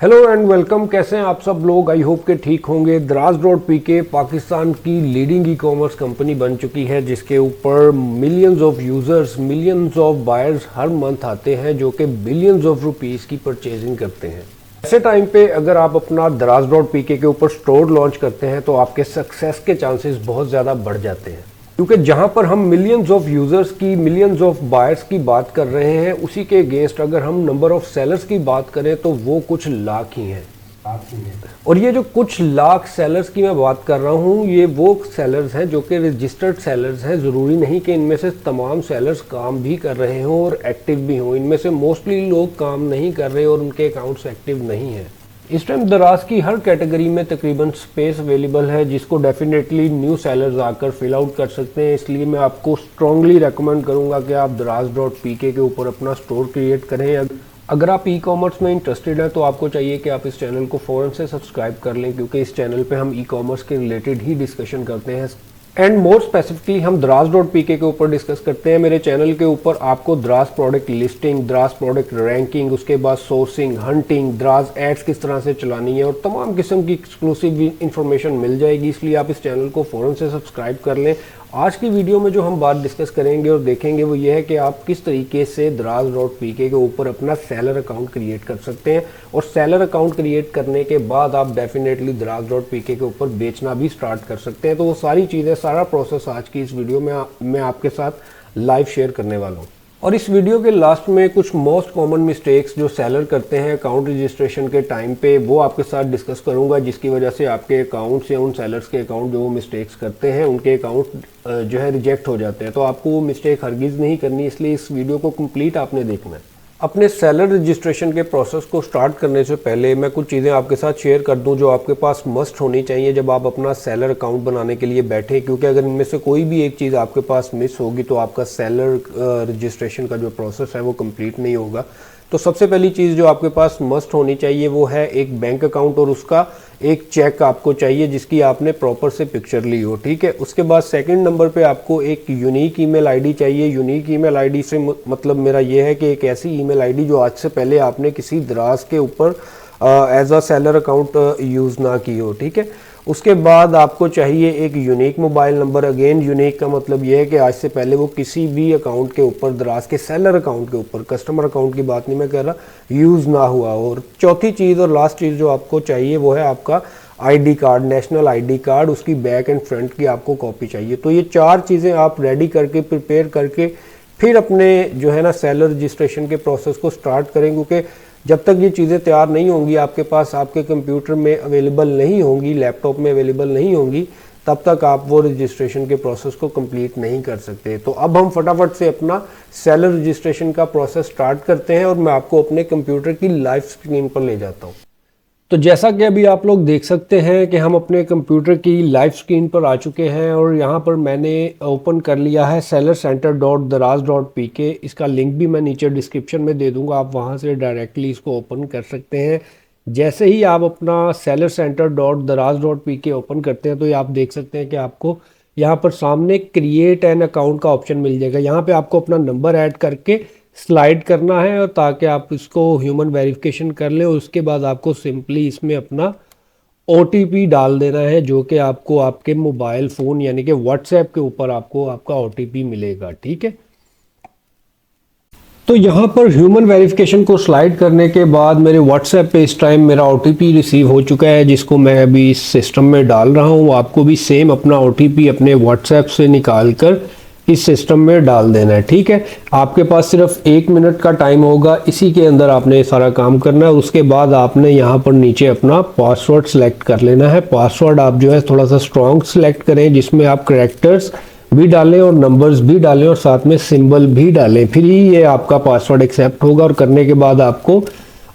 Hello and welcome. कैसे हैं आप सब लोग? आई होप के ठीक होंगे। Draaz.pk पाकिस्तान की लीडिंग ई कॉमर्स कंपनी बन चुकी है, जिसके ऊपर millions of users, millions of buyers her month आते हैं जो कि बिलियंस ऑफ रुपीस की परचेजिंग करते हैं। ऐसे टाइम पे अगर आप अपना Draaz.pk के ऊपर स्टोर लॉन्च करते हैं तो आपके सक्सेस के चांसेस बहुत ज़्यादा बढ़ जाते हैं, क्योंकि जहां पर हम मिलियंस ऑफ यूजर्स की, मिलियंस ऑफ बायर्स की बात कर रहे हैं, उसी के अगेंस्ट अगर हम नंबर ऑफ सेलर्स की बात करें तो वो कुछ लाख ही हैं। और ये जो कुछ लाख सेलर्स की मैं बात कर रहा हूँ, ये वो सेलर्स हैं जो कि रजिस्टर्ड सेलर्स हैं। ज़रूरी नहीं कि इनमें से तमाम सेलर्स काम भी कर रहे हों और एक्टिव भी हों। इनमें से मोस्टली लोग काम नहीं कर रहे और उनके अकाउंट्स एक्टिव नहीं हैं। इस टाइम दराज की हर कैटेगरी में तकरीबन स्पेस अवेलेबल है, जिसको डेफिनेटली न्यू सेलर्स आकर फिल आउट कर सकते हैं। इसलिए मैं आपको स्ट्रांगली रेकमेंड करूंगा कि आप Draaz.pk के ऊपर अपना स्टोर क्रिएट करें। अगर आप ई कॉमर्स में इंटरेस्टेड हैं तो आपको चाहिए कि आप इस चैनल को फ़ौरन से सब्सक्राइब कर लें, क्योंकि इस चैनल पे हम ई कॉमर्स के रिलेटेड ही डिस्कशन करते हैं एंड मोर स्पेसिफिकली हम Draaz.pk के ऊपर डिस्कस करते हैं। मेरे चैनल के ऊपर आपको Draj product listing, Draj product ranking, उसके बाद सोर्सिंग, हंटिंग, द्राज एड्स किस तरह से चलानी है और तमाम किस्म की एक्सक्लूसिव इंफॉर्मेशन मिल जाएगी। इसलिए आप इस चैनल को फ़ौरन से सब्सक्राइब कर लें। आज की वीडियो में जो हम बात डिस्कस करेंगे और देखेंगे वो ये है कि आप किस तरीके से Draaz.pk के ऊपर अपना सेलर अकाउंट क्रिएट कर सकते हैं, और सेलर अकाउंट क्रिएट करने के बाद आप डेफिनेटली Draaz.pk के ऊपर बेचना भी स्टार्ट कर सकते हैं। तो वो सारी चीज़ें, सारा प्रोसेस आज की इस वीडियो में मैं आपके साथ लाइव शेयर करने वाला हूँ। और इस वीडियो के लास्ट में कुछ मोस्ट कॉमन मिस्टेक्स जो सेलर करते हैं अकाउंट रजिस्ट्रेशन के टाइम पे, वो आपके साथ डिस्कस करूंगा, जिसकी वजह से आपके अकाउंट्स या उन सेलर्स के अकाउंट जो वो मिस्टेक्स करते हैं उनके अकाउंट जो है रिजेक्ट हो जाते हैं। तो आपको वो मिस्टेक हरगिज़ नहीं करनी, इसलिए इस वीडियो को कंप्लीट आपने देखना है। अपने सेलर रजिस्ट्रेशन के प्रोसेस को स्टार्ट करने से पहले मैं कुछ चीज़ें आपके साथ शेयर कर दूं जो आपके पास मस्ट होनी चाहिए जब आप अपना सेलर अकाउंट बनाने के लिए बैठे, क्योंकि अगर इनमें से कोई भी एक चीज़ आपके पास मिस होगी तो आपका सेलर रजिस्ट्रेशन का जो प्रोसेस है वो कंप्लीट नहीं होगा। तो सबसे पहली चीज़ जो आपके पास मस्ट होनी चाहिए वो है एक बैंक अकाउंट, और उसका एक चेक आपको चाहिए जिसकी आपने प्रॉपर से पिक्चर ली हो, ठीक है। उसके बाद सेकंड नंबर पे आपको एक यूनिक ईमेल आईडी चाहिए। यूनिक ईमेल आईडी से मतलब मेरा ये है कि एक ऐसी ईमेल आईडी जो आज से पहले आपने किसी द्राज के ऊपर as a seller account use ना की हो, ठीक है। उसके बाद आपको चाहिए एक unique mobile number. Again unique का मतलब ये है कि आज से पहले वो किसी भी अकाउंट के ऊपर, द्राज के सेलर अकाउंट के ऊपर, कस्टमर अकाउंट की बात नहीं मैं कह रहा, यूज़ ना हुआ। और चौथी चीज़ और लास्ट चीज़ जो आपको चाहिए वो है आपका ID card, national ID card, उसकी बैक एंड फ्रंट की आपको कॉपी चाहिए। तो ये चार चीज़ें आप रेडी करके, प्रिपेयर करके फिर अपने जो है ना सेलर रजिस्ट्रेशन के प्रोसेस को स्टार्ट करें, क्योंकि जब तक ये चीज़ें तैयार नहीं होंगी, आपके पास, आपके कंप्यूटर में अवेलेबल नहीं होंगी, लैपटॉप में अवेलेबल नहीं होंगी, तब तक आप वो रजिस्ट्रेशन के प्रोसेस को कंप्लीट नहीं कर सकते। तो अब हम फटाफट से अपना सेलर रजिस्ट्रेशन का प्रोसेस स्टार्ट करते हैं और मैं आपको अपने कंप्यूटर की लाइव स्क्रीन पर ले जाता हूँ। तो जैसा कि अभी आप लोग देख सकते हैं कि हम अपने कंप्यूटर की लाइव स्क्रीन पर आ चुके हैं, और यहाँ पर मैंने ओपन कर लिया है sellercenter.draaz.pk। इसका लिंक भी मैं नीचे डिस्क्रिप्शन में दे दूंगा, आप वहाँ से डायरेक्टली इसको ओपन कर सकते हैं। जैसे ही आप अपना sellercenter.draaz.pk ओपन करते हैं तो ये आप देख सकते हैं कि आपको यहाँ पर सामने क्रिएट एन अकाउंट का ऑप्शन मिल जाएगा। यहाँ पे आपको अपना नंबर ऐड करके स्लाइड करना है, और ताकि आप इसको ह्यूमन वेरिफिकेशन कर लें। और उसके बाद आपको सिंपली इसमें अपना OTP डाल देना है, जो कि आपको आपके मोबाइल फ़ोन यानी कि व्हाट्सएप के ऊपर आपको आपका OTP मिलेगा, ठीक है। तो यहाँ पर ह्यूमन वेरिफिकेशन को स्लाइड करने के बाद मेरे व्हाट्सएप पे इस टाइम मेरा OTP रिसीव हो चुका है, जिसको मैं अभी इस सिस्टम में डाल रहा हूँ। आपको भी सेम अपना OTP अपने व्हाट्सएप से निकाल कर इस सिस्टम में डाल देना है, ठीक है। आपके पास सिर्फ 1 मिनट का टाइम होगा, इसी के अंदर आपने सारा काम करना है। उसके बाद आपने यहाँ पर नीचे अपना पासवर्ड सेलेक्ट कर लेना है। पासवर्ड आप जो है थोड़ा सा स्ट्रॉन्ग सेलेक्ट करें, जिसमें आप कैरेक्टर्स भी डालें और नंबर्स भी डालें और साथ में सिंबल भी डालें, फिर ही ये आपका पासवर्ड एक्सेप्ट होगा। और करने के बाद आपको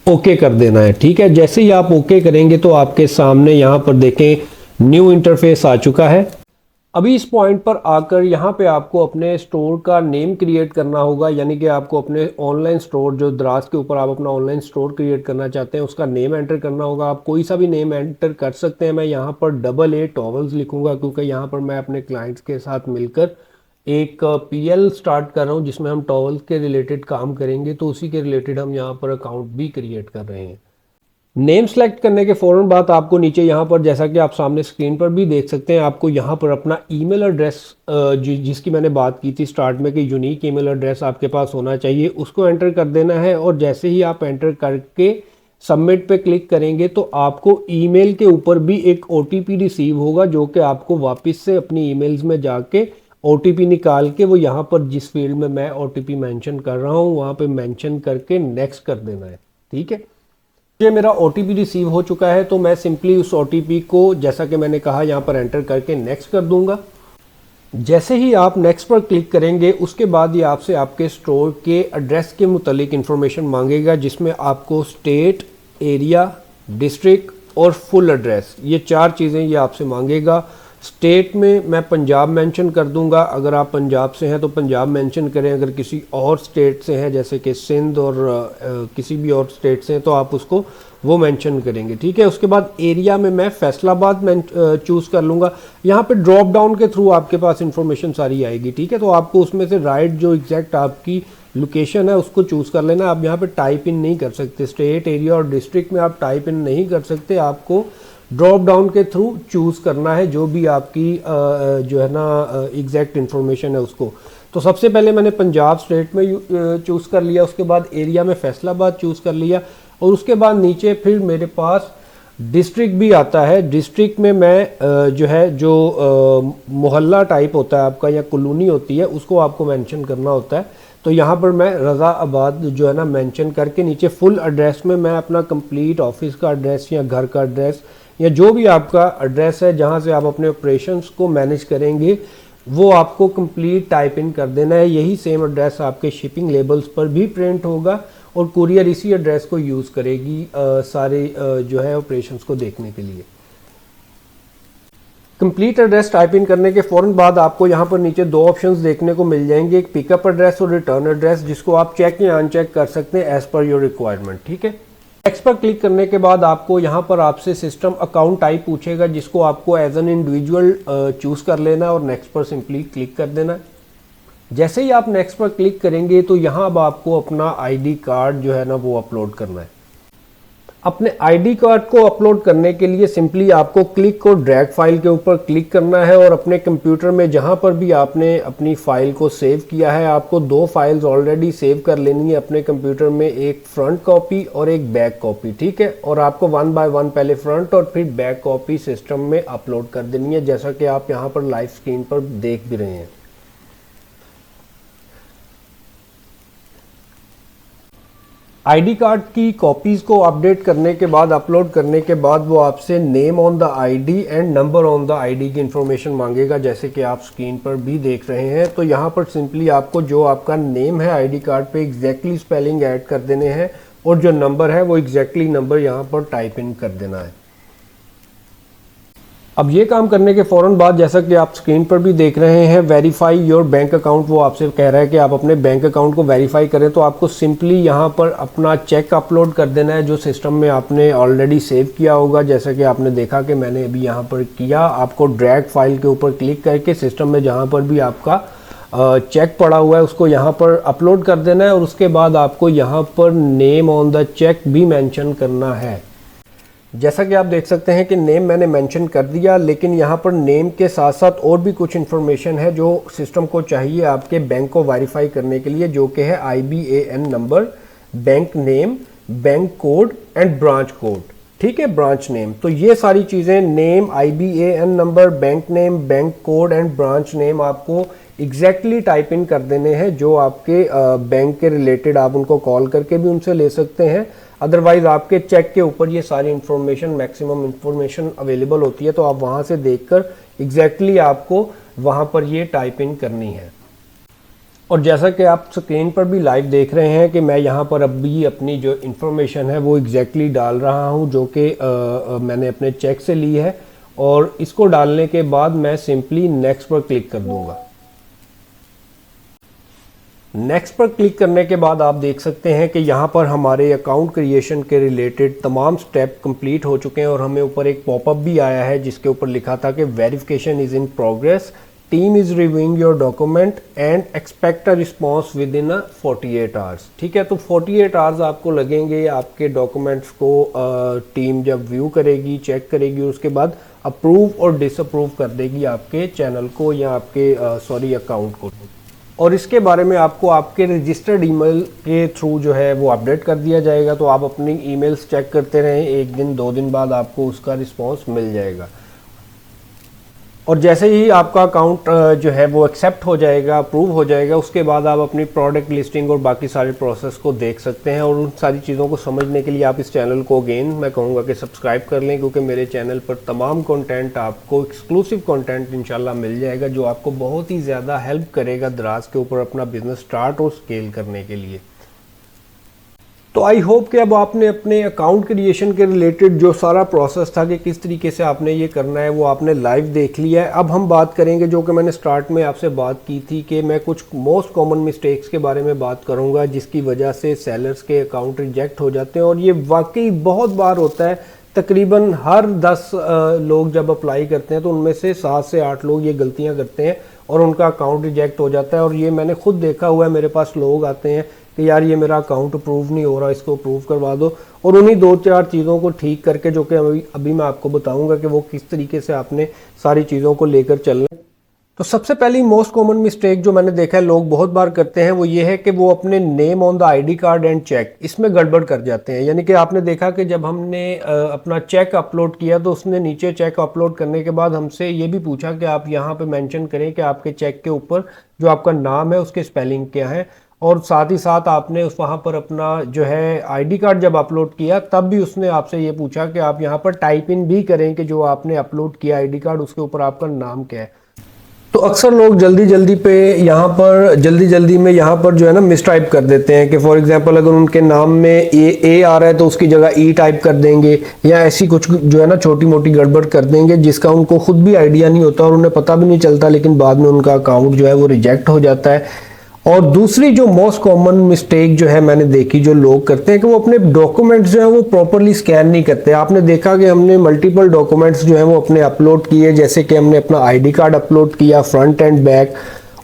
ओके कर देना है, ठीक है। जैसे ही आप ओके करेंगे तो आपके सामने यहाँ पर देखें न्यू इंटरफेस आ चुका है। अभी इस पॉइंट पर आकर यहाँ पे आपको अपने स्टोर का नेम क्रिएट करना होगा, यानी कि आपको अपने ऑनलाइन स्टोर, जो द्राज के ऊपर आप अपना ऑनलाइन स्टोर क्रिएट करना चाहते हैं, उसका नेम एंटर करना होगा। आप कोई सा भी नेम एंटर कर सकते हैं। मैं यहाँ पर AA टॉवल्स लिखूंगा, क्योंकि यहाँ पर मैं अपने क्लाइंट्स के साथ मिलकर एक PL स्टार्ट कर रहा हूँ जिसमें हम टॉवल्स के रिलेटेड काम करेंगे। तो उसी के रिलेटेड हम यहाँ पर अकाउंट भी क्रिएट कर रहे हैं। नेम सेलेक्ट करने के फ़ौरन बाद आपको नीचे यहाँ पर, जैसा कि आप सामने स्क्रीन पर भी देख सकते हैं, आपको यहाँ पर अपना ईमेल एड्रेस जिसकी मैंने बात की थी स्टार्ट में कि यूनिक ईमेल एड्रेस आपके पास होना चाहिए, उसको एंटर कर देना है। और जैसे ही आप एंटर करके सबमिट पे क्लिक करेंगे तो आपको ईमेल के ऊपर भी एक OTP रिसीव होगा, जो कि आपको वापस से अपनी ईमेल्स में जाके OTP निकाल के वो यहाँ पर जिस फील्ड में मैं OTP मेंशन कर रहा हूँ वहाँ पे मेंशन करके नेक्स्ट कर देना है। ठीक है, ये मेरा OTP रिसीव हो चुका है तो मैं सिंपली उस OTP को, जैसा कि मैंने कहा, यहाँ पर एंटर करके नेक्स्ट कर दूंगा। जैसे ही आप नेक्स्ट पर क्लिक करेंगे उसके बाद ये आपसे आपके स्टोर के एड्रेस के मुतालिक इन्फॉर्मेशन मांगेगा, जिसमें आपको स्टेट, एरिया, डिस्ट्रिक्ट और फुल एड्रेस, ये 4 चीज़ें ये आपसे मांगेगा। स्टेट में मैं पंजाब मेंशन कर दूंगा, अगर आप पंजाब से हैं तो पंजाब मेंशन करें, अगर किसी और स्टेट से हैं जैसे कि सिंध और किसी भी और स्टेट से हैं तो आप उसको वो मेंशन करेंगे। ठीक है, उसके बाद एरिया में मैं फैसलाबाद चूज़ कर लूँगा। यहाँ पे ड्रॉप डाउन के थ्रू आपके पास इंफॉर्मेशन सारी आएगी। ठीक है, तो आपको उसमें से राइट जो एग्जैक्ट आपकी लोकेशन है उसको चूज़ कर लेना। आप यहाँ पे टाइप इन नहीं कर सकते, स्टेट, एरिया और डिस्ट्रिक्ट में आप टाइप इन नहीं कर सकते, आपको ड्रॉप डाउन के थ्रू चूज़ करना है जो भी आपकी जो है ना एग्जैक्ट इन्फॉर्मेशन है उसको। तो सबसे पहले मैंने पंजाब स्टेट में चूज़ कर लिया, उसके बाद एरिया में फैसलाबाद चूज़ कर लिया, और उसके बाद नीचे फिर मेरे पास डिस्ट्रिक्ट भी आता है। डिस्ट्रिक्ट में मैं जो मोहल्ला टाइप होता है आपका या कॉलोनी होती है उसको आपको मेंशन करना होता है। तो यहाँ पर मैं रज़ा आबाद जो है ना मेंशन करके नीचे फुल एड्रेस में मैं अपना कंप्लीट ऑफिस का एड्रेस या घर का एड्रेस या जो भी आपका एड्रेस है जहाँ से आप अपने ऑपरेशंस को मैनेज करेंगे वो आपको कंप्लीट टाइप इन कर देना है। यही सेम एड्रेस आपके शिपिंग लेबल्स पर भी प्रिंट होगा और कुरियर इसी एड्रेस को यूज़ करेगी सारे जो है ऑपरेशंस को देखने के लिए। कंप्लीट एड्रेस टाइप इन करने के फ़ौरन बाद आपको यहाँ पर नीचे 2 ऑप्शंस देखने को मिल जाएंगे, एक पिकअप एड्रेस और रिटर्न एड्रेस, जिसको आप चेक या अनचेक कर सकते हैं एज पर योर रिक्वायरमेंट। ठीक है, नेक्स्ट पर क्लिक करने के बाद आपको यहाँ पर आपसे सिस्टम अकाउंट टाइप पूछेगा, जिसको आपको एज एन इंडिविजुअल चूज़ कर लेना है और नेक्स्ट पर सिंपली क्लिक कर देना है। जैसे ही आप नेक्स्ट पर क्लिक करेंगे तो यहाँ अब आपको अपना ID कार्ड जो है ना वो अपलोड करना है। अपने ID कार्ड को अपलोड करने के लिए सिंपली आपको क्लिक और ड्रैग फाइल के ऊपर क्लिक करना है और अपने कंप्यूटर में जहाँ पर भी आपने अपनी फ़ाइल को सेव किया है, आपको 2 फाइल्स ऑलरेडी सेव कर लेनी है अपने कंप्यूटर में, एक फ्रंट कॉपी और एक बैक कॉपी। ठीक है, और आपको 1 बाय 1 पहले फ्रंट और फिर बैक कॉपी सिस्टम में अपलोड कर देनी है, जैसा कि आप यहाँ पर लाइव स्क्रीन पर देख भी रहे हैं। ID कार्ड की कॉपीज़ को अपडेट करने के बाद, अपलोड करने के बाद वो आपसे name on the ID and number on the ID की इन्फॉर्मेशन मांगेगा, जैसे कि आप स्क्रीन पर भी देख रहे हैं। तो यहाँ पर सिंपली आपको जो आपका नेम है ID कार्ड पे एग्जैक्टली स्पेलिंग ऐड कर देने हैं और जो नंबर है वो एग्जैक्टली नंबर यहाँ पर टाइप इन कर देना है। अब ये काम करने के फ़ौरन बाद, जैसा कि आप स्क्रीन पर भी देख रहे हैं, वेरीफाई योर बैंक अकाउंट, वो आपसे कह रहा है कि आप अपने बैंक अकाउंट को वेरीफाई करें। तो आपको सिंपली यहाँ पर अपना चेक अपलोड कर देना है जो सिस्टम में आपने ऑलरेडी सेव किया होगा, जैसा कि आपने देखा कि मैंने अभी यहाँ पर किया। आपको ड्रैग फाइल के ऊपर क्लिक करके सिस्टम में जहाँ पर भी आपका चेक पड़ा हुआ है उसको यहाँ पर अपलोड कर देना है और उसके बाद आपको यहाँ पर नेम ऑन द चेक भी मेंशन करना है। जैसा कि आप देख सकते हैं कि नेम मैंने मेंशन कर दिया, लेकिन यहाँ पर नेम के साथ साथ और भी कुछ इन्फॉर्मेशन है जो सिस्टम को चाहिए आपके बैंक को वेरीफाई करने के लिए, जो कि है IBAN number, bank name, bank code and branch code. ठीक है, ब्रांच नेम। तो ये सारी चीज़ें, name, IBAN number, bank name, bank code and branch name, आपको एग्जैक्टली टाइप इन कर देने हैं जो आपके बैंक के रिलेटेड। आप उनको कॉल करके भी उनसे ले सकते हैं, अदरवाइज आपके चेक के ऊपर ये सारी इन्फॉर्मेशन, मैक्सिमम इन्फॉर्मेशन अवेलेबल होती है, तो आप वहाँ से देखकर एग्जैक्टली आपको वहाँ पर ये टाइप इन करनी है। और जैसा कि आप स्क्रीन पर भी लाइव देख रहे हैं कि मैं यहाँ पर अभी अपनी जो इन्फॉर्मेशन है वो एग्जैक्टली डाल रहा हूँ, जो कि मैंने अपने चेक से ली है, और इसको डालने के बाद मैं सिंपली नेक्स्ट पर क्लिक कर दूँगा। नेक्स्ट पर क्लिक करने के बाद आप देख सकते हैं कि यहाँ पर हमारे अकाउंट क्रिएशन के रिलेटेड तमाम स्टेप कंप्लीट हो चुके हैं और हमें ऊपर एक पॉपअप भी आया है जिसके ऊपर लिखा था कि verification is in progress, team is reviewing your document and expect a response with in 48 hours. ठीक है, तो 48 आवर्स आपको लगेंगे आपके डॉक्यूमेंट्स को टीम जब व्यू करेगी, चेक करेगी, उसके बाद अप्रूव और डिसअप्रूव कर देगी आपके चैनल को या आपके अकाउंट को। और इसके बारे में आपको आपके रजिस्टर्ड ईमेल के थ्रू जो है वो अपडेट कर दिया जाएगा। तो आप अपनी ईमेल्स चेक करते रहें, 1 दिन 2 दिन बाद आपको उसका रिस्पॉन्स मिल जाएगा। और जैसे ही आपका अकाउंट जो है वो एक्सेप्ट हो जाएगा, अप्रूव हो जाएगा, उसके बाद आप अपनी प्रोडक्ट लिस्टिंग और बाकी सारे प्रोसेस को देख सकते हैं। और उन सारी चीज़ों को समझने के लिए आप इस चैनल को अगेन मैं कहूँगा कि सब्सक्राइब कर लें, क्योंकि मेरे चैनल पर तमाम कंटेंट आपको एक्सक्लूसिव कंटेंट इंशाल्लाह मिल जाएगा, जो आपको बहुत ही ज़्यादा हेल्प करेगा दराज के ऊपर अपना बिजनेस स्टार्ट और स्केल करने के लिए। तो आई होप कि अब आपने अपने अकाउंट क्रिएशन के रिलेटेड जो सारा प्रोसेस था कि किस तरीके से आपने ये करना है वो आपने लाइव देख लिया है। अब हम बात करेंगे, जो कि मैंने स्टार्ट में आपसे बात की थी, कि मैं कुछ मोस्ट कॉमन मिस्टेक्स के बारे में बात करूंगा जिसकी वजह से सेलर्स के अकाउंट रिजेक्ट हो जाते हैं। और ये वाकई बहुत बार होता है, तकरीबन हर 10 लोग जब अप्लाई करते हैं तो उनमें से 7 से 8 लोग ये गलतियाँ करते हैं और उनका अकाउंट रिजेक्ट हो जाता है। और ये मैंने खुद देखा हुआ है, मेरे पास लोग आते हैं कि यार ये मेरा अकाउंट अप्रूव नहीं हो रहा, इसको अप्रूव करवा दो। और उन्हीं 2-4 चीज़ों को ठीक करके, जो कि अभी मैं आपको बताऊंगा कि वो किस तरीके से आपने सारी चीज़ों को लेकर चलना। तो सबसे पहली मोस्ट कॉमन मिस्टेक जो मैंने देखा है लोग बहुत बार करते हैं, वो ये है कि वो अपने name on the ID card and check, इसमें गड़बड़ कर जाते हैं। यानी कि आपने देखा कि जब हमने अपना चेक अपलोड किया तो उसने नीचे चेक अपलोड करने के बाद हमसे ये भी पूछा कि आप यहाँ पे मेंशन करें कि आपके चेक के ऊपर जो आपका नाम है उसके स्पेलिंग क्या है। और साथ ही साथ आपने उस वहाँ पर अपना जो है आईडी कार्ड जब अपलोड किया तब भी उसने आपसे ये पूछा कि आप यहाँ पर टाइप इन भी करें कि जो आपने अपलोड किया आईडी कार्ड उसके ऊपर आपका नाम क्या है। तो अक्सर लोग जल्दी जल्दी में यहाँ पर जो है ना मिस टाइप कर देते हैं कि फॉर एग्जांपल अगर उनके नाम में ए आ रहा है तो उसकी जगह ई टाइप कर देंगे, या ऐसी कुछ जो है ना छोटी मोटी गड़बड़ कर देंगे जिसका उनको खुद भी आइडिया नहीं होता और उन्हें पता भी नहीं चलता, लेकिन बाद में उनका अकाउंट जो है वो रिजेक्ट हो जाता है। और दूसरी जो मोस्ट कॉमन मिस्टेक जो है मैंने देखी जो लोग करते हैं कि वो अपने डॉक्यूमेंट्स जो है वो प्रॉपरली स्कैन नहीं करते। आपने देखा कि हमने मल्टीपल डॉक्यूमेंट्स जो है वो अपने अपलोड किए, जैसे कि हमने अपना आईडी कार्ड अपलोड किया फ्रंट एंड बैक,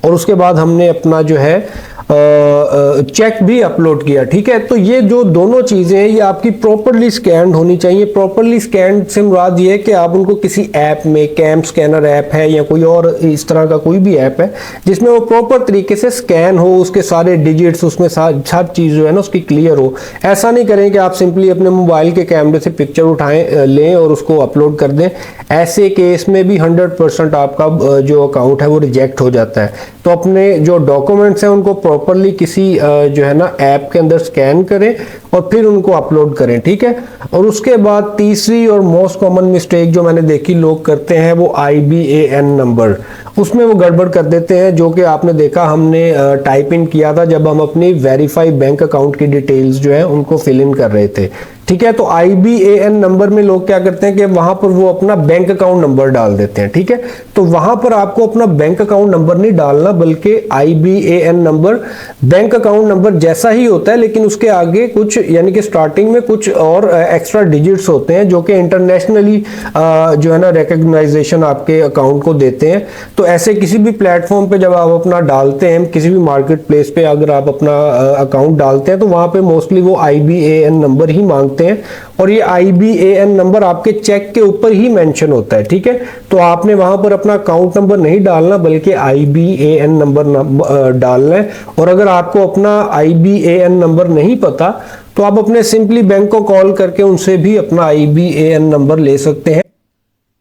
और उसके बाद हमने अपना जो है चेक भी अपलोड किया। ठीक है, तो ये जो दोनों चीजें हैं ये आपकी प्रॉपरली स्कैन्ड होनी चाहिए। प्रॉपरली स्कैन्ड से मुराद ये है कि आप उनको किसी ऐप में, कैम स्कैनर ऐप है या कोई और इस तरह का कोई भी ऐप है जिसमें वो प्रॉपर तरीके से स्कैन हो, उसके सारे डिजिट्स उसमें सब चीज जो है ना उसकी क्लियर हो। ऐसा नहीं करें कि आप सिंपली अपने मोबाइल के कैमरे से पिक्चर उठाएं, लें और उसको अपलोड कर दें। ऐसे केस में भी 100% आपका जो अकाउंट है वो रिजेक्ट हो जाता है। तो अपने जो डॉक्यूमेंट्स हैं उनको प्रॉपरली किसी जो है ना ऐप के अंदर स्कैन करें और फिर उनको अपलोड करें। ठीक है, और उसके बाद तीसरी और मोस्ट कॉमन मिस्टेक जो मैंने देखी लोग करते हैं वो IBAN नंबर, उसमें वो गड़बड़ कर देते हैं, जो कि आपने देखा हमने टाइप इन किया था जब हम अपनी वेरीफाई बैंक अकाउंट की डिटेल्स जो है उनको फिल इन कर रहे थे। ठीक है, तो IBAN नंबर में लोग क्या करते हैं कि वहां पर वो अपना बैंक अकाउंट नंबर डाल देते हैं। ठीक है, तो वहां पर आपको अपना बैंक अकाउंट नंबर नहीं डालना, बल्कि IBAN number bank account number जैसा ही होता है, लेकिन उसके आगे कुछ यानी कि स्टार्टिंग में कुछ और एक्स्ट्रा डिजिट्स होते हैं जो कि इंटरनेशनली जो है ना रिकग्नाइजेशन आपके अकाउंट को देते हैं। तो ऐसे किसी भी प्लेटफॉर्म पे जब आप अपना डालते हैं, किसी भी मार्केट प्लेस पे अगर आप अपना अकाउंट डालते हैं तो वहां पे मोस्टली वो IBAN नंबर ही मांगते हैं, और ये IBAN नंबर आपके चेक के ऊपर ही मेंशन होता है। ठीक है, तो आपने वहां पर अपना अकाउंट नंबर नहीं डालना बल्कि IBAN नंबर डालना है। और अगर आपको अपना IBAN नंबर नहीं पता तो आप अपने सिंपली बैंक को कॉल करके उनसे भी अपना IBAN नंबर ले सकते हैं।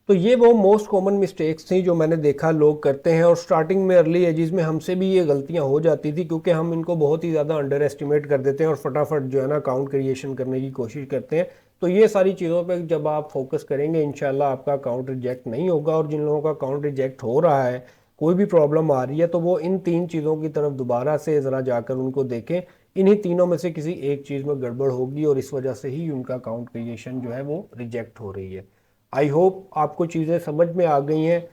तो ये वो मोस्ट कॉमन मिस्टेक्स थी जो मैंने देखा लोग करते हैं, और स्टार्टिंग में अर्ली एजेस में हमसे भी ये गलतियां हो जाती थी क्योंकि हम इनको बहुत ही ज़्यादा अंडर एस्टिमेट कर देते हैं और फटाफट जो है ना अकाउंट क्रिएशन करने की कोशिश करते हैं। तो ये सारी चीज़ों पे जब आप फोकस करेंगे इंशाल्लाह आपका अकाउंट रिजेक्ट नहीं होगा। और जिन लोगों का अकाउंट रिजेक्ट हो रहा है, कोई भी प्रॉब्लम आ रही है, तो वो इन 3 चीज़ों की तरफ दोबारा से ज़रा जाकर उनको देखें। इन्हीं तीनों में से किसी एक चीज़ में गड़बड़ होगी और इस वजह से ही उनका अकाउंट क्रिएशन जो है वो रिजेक्ट हो रही है। आई होप आपको चीज़ें समझ में आ गई हैं।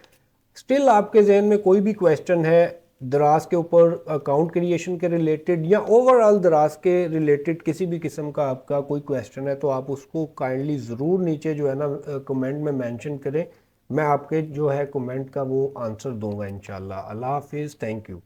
स्टिल आपके जहन में कोई भी क्वेश्चन है दराज के ऊपर, अकाउंट क्रिएशन के रिलेटेड या ओवरऑल दराज के रिलेटेड किसी भी किस्म का आपका कोई क्वेश्चन है, तो आप उसको काइंडली ज़रूर नीचे जो है ना कमेंट में मेंशन करें। मैं आपके जो है कमेंट का वो आंसर दूंगा इंशाल्लाह। अल्लाह हाफिज़, थैंक यू।